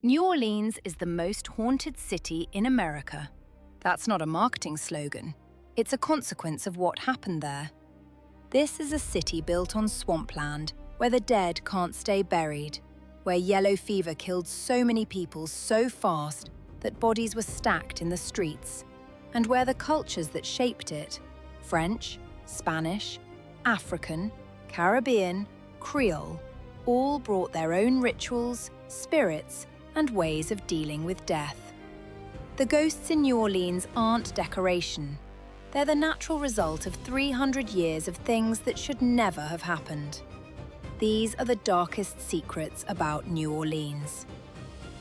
New Orleans is the most haunted city in America. That's not a marketing slogan. It's a consequence of what happened there. This is a city built on swampland, where the dead can't stay buried, where yellow fever killed so many people so fast that bodies were stacked in the streets, and where the cultures that shaped it, French, Spanish, African, Caribbean, Creole, all brought their own rituals, spirits, and ways of dealing with death. The ghosts in New Orleans aren't decoration. They're the natural result of 300 years of things that should never have happened. These are the darkest secrets about New Orleans.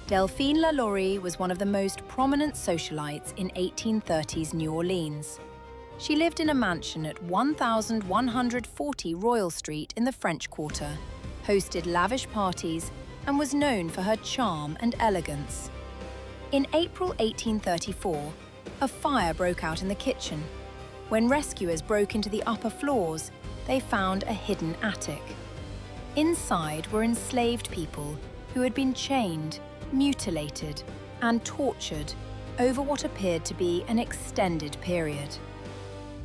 Delphine LaLaurie was one of the most prominent socialites in 1830s New Orleans. She lived in a mansion at 1140 Royal Street in the French Quarter, hosted lavish parties, and was known for her charm and elegance. In April 1834, a fire broke out in the kitchen. When rescuers broke into the upper floors, they found a hidden attic. Inside were enslaved people who had been chained, mutilated, and tortured over what appeared to be an extended period.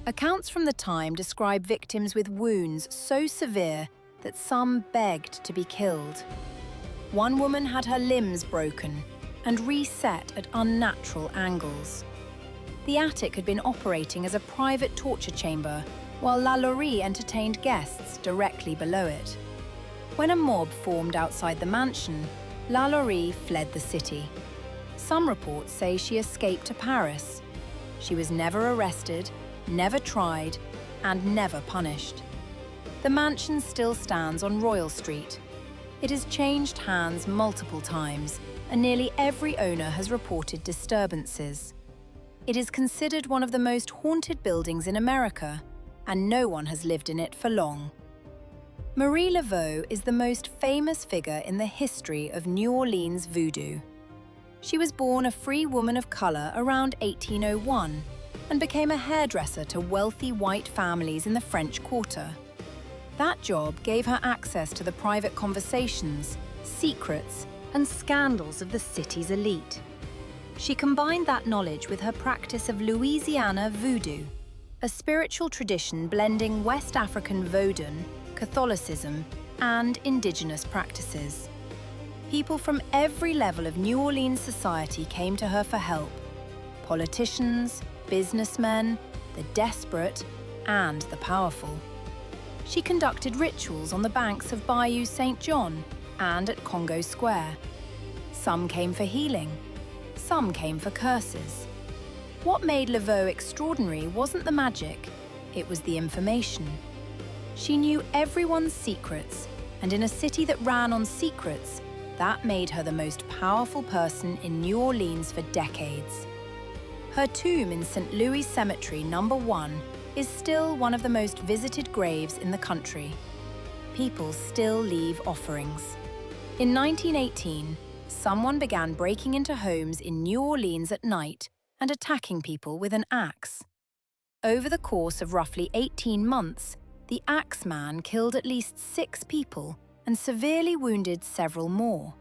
Accounts from the time describe victims with wounds so severe that some begged to be killed. One woman had her limbs broken and reset at unnatural angles. The attic had been operating as a private torture chamber, while LaLaurie entertained guests directly below it. When a mob formed outside the mansion, LaLaurie fled the city. Some reports say she escaped to Paris. She was never arrested, never tried, and never punished. The mansion still stands on Royal Street. It has changed hands multiple times, and nearly every owner has reported disturbances. It is considered one of the most haunted buildings in America, and no one has lived in it for long. Marie Laveau is the most famous figure in the history of New Orleans voodoo. She was born a free woman of color around 1801 and became a hairdresser to wealthy white families in the French Quarter. That job gave her access to the private conversations, secrets, and scandals of the city's elite. She combined that knowledge with her practice of Louisiana voodoo, a spiritual tradition blending West African Vodun, Catholicism, and indigenous practices. People from every level of New Orleans society came to her for help: politicians, businessmen, the desperate, and the powerful. She conducted rituals on the banks of Bayou St. John and at Congo Square. Some came for healing, some came for curses. What made Laveau extraordinary wasn't the magic, it was the information. She knew everyone's secrets, and in a city that ran on secrets, that made her the most powerful person in New Orleans for decades. Her tomb in St. Louis Cemetery No. 1 is still one of the most visited graves in the country. People still leave offerings. In 1918, someone began breaking into homes in New Orleans at night and attacking people with an axe. Over the course of roughly 18 months, the Axeman killed at least 6 people and severely wounded several more.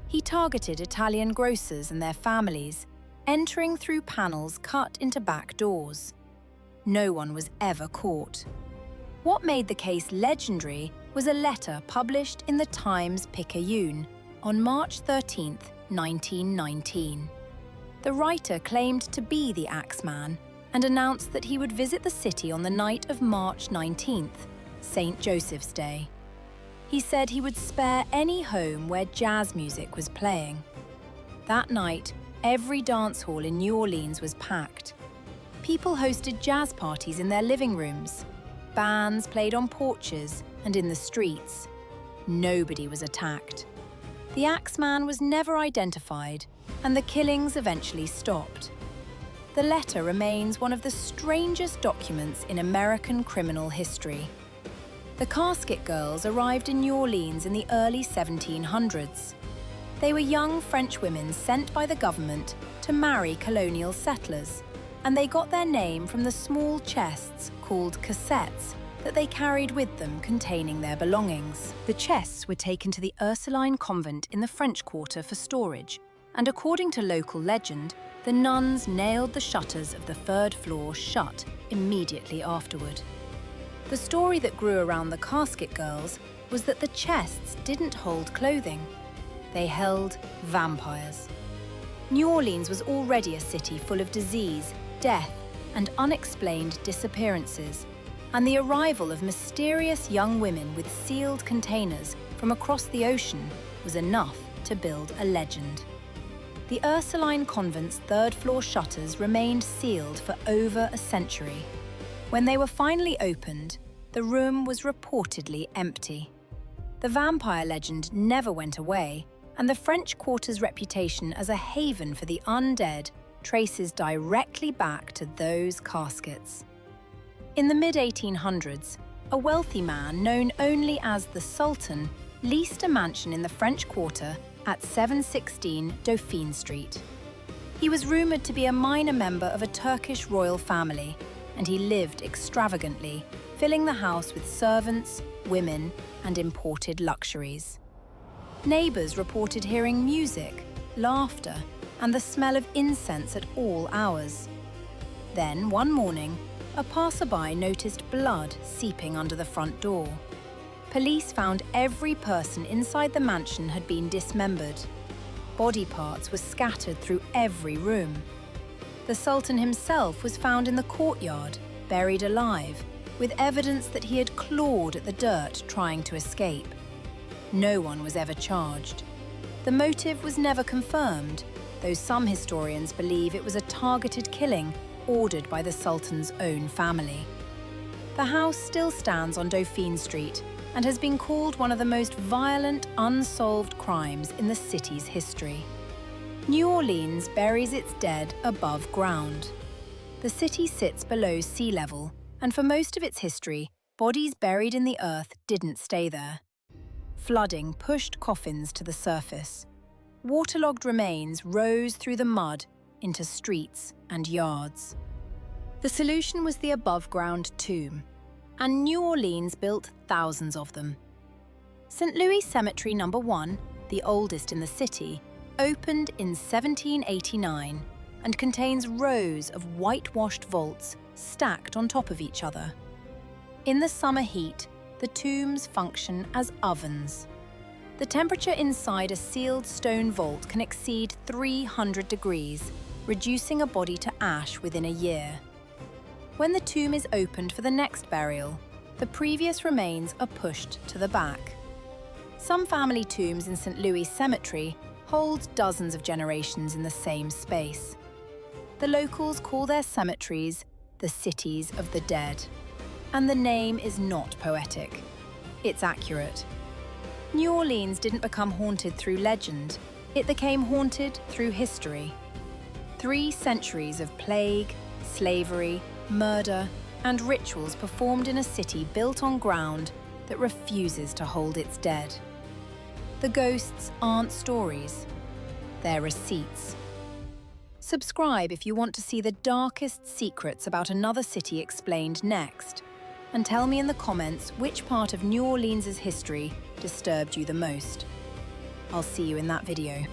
He targeted Italian grocers and their families, entering through panels cut into back doors. No one was ever caught. What made the case legendary was a letter published in the Times-Picayune on March 13, 1919. The writer claimed to be the Axeman and announced that he would visit the city on the night of March 19th, St. Joseph's Day. He said he would spare any home where jazz music was playing. That night, every dance hall in New Orleans was packed. People hosted jazz parties in their living rooms. Bands played on porches and in the streets. Nobody was attacked. The Axeman was never identified, and the killings eventually stopped. The letter remains one of the strangest documents in American criminal history. The Casket Girls arrived in New Orleans in the early 1700s. They were young French women sent by the government to marry colonial settlers, and they got their name from the small chests called cassettes that they carried with them containing their belongings. The chests were taken to the Ursuline convent in the French Quarter for storage, and according to local legend, the nuns nailed the shutters of the third floor shut immediately afterward. The story that grew around the Casket Girls was that the chests didn't hold clothing. They held vampires. New Orleans was already a city full of disease, death, and unexplained disappearances, and the arrival of mysterious young women with sealed containers from across the ocean was enough to build a legend. The Ursuline convent's third-floor shutters remained sealed for over a century. When they were finally opened, the room was reportedly empty. The vampire legend never went away, and the French Quarter's reputation as a haven for the undead traces directly back to those caskets. In the mid-1800s, a wealthy man known only as the Sultan leased a mansion in the French Quarter at 716 Dauphine Street. He was rumoured to be a minor member of a Turkish royal family, and he lived extravagantly, filling the house with servants, women, and imported luxuries. Neighbours reported hearing music, laughter, and the smell of incense at all hours. Then, one morning, a passerby noticed blood seeping under the front door. Police found every person inside the mansion had been dismembered. Body parts were scattered through every room. The Sultan himself was found in the courtyard, buried alive, with evidence that he had clawed at the dirt trying to escape. No one was ever charged. The motive was never confirmed, though some historians believe it was a targeted killing ordered by the Sultan's own family. The house still stands on Dauphine Street and has been called one of the most violent, unsolved crimes in the city's history. New Orleans buries its dead above ground. The city sits below sea level, and for most of its history, bodies buried in the earth didn't stay there. Flooding pushed coffins to the surface. Waterlogged remains rose through the mud into streets and yards. The solution was the above-ground tomb, and New Orleans built thousands of them. St. Louis Cemetery No. 1, the oldest in the city, opened in 1789 and contains rows of whitewashed vaults stacked on top of each other. In the summer heat, the tombs function as ovens. The temperature inside a sealed stone vault can exceed 300 degrees, reducing a body to ash within a year. When the tomb is opened for the next burial, the previous remains are pushed to the back. Some family tombs in St. Louis Cemetery hold dozens of generations in the same space. The locals call their cemeteries the cities of the dead. And the name is not poetic. It's accurate. New Orleans didn't become haunted through legend. It became haunted through history. 3 centuries of plague, slavery, murder, and rituals performed in a city built on ground that refuses to hold its dead. The ghosts aren't stories. They're receipts. Subscribe if you want to see the darkest secrets about another city explained next. And tell me in the comments which part of New Orleans' history disturbed you the most. I'll see you in that video.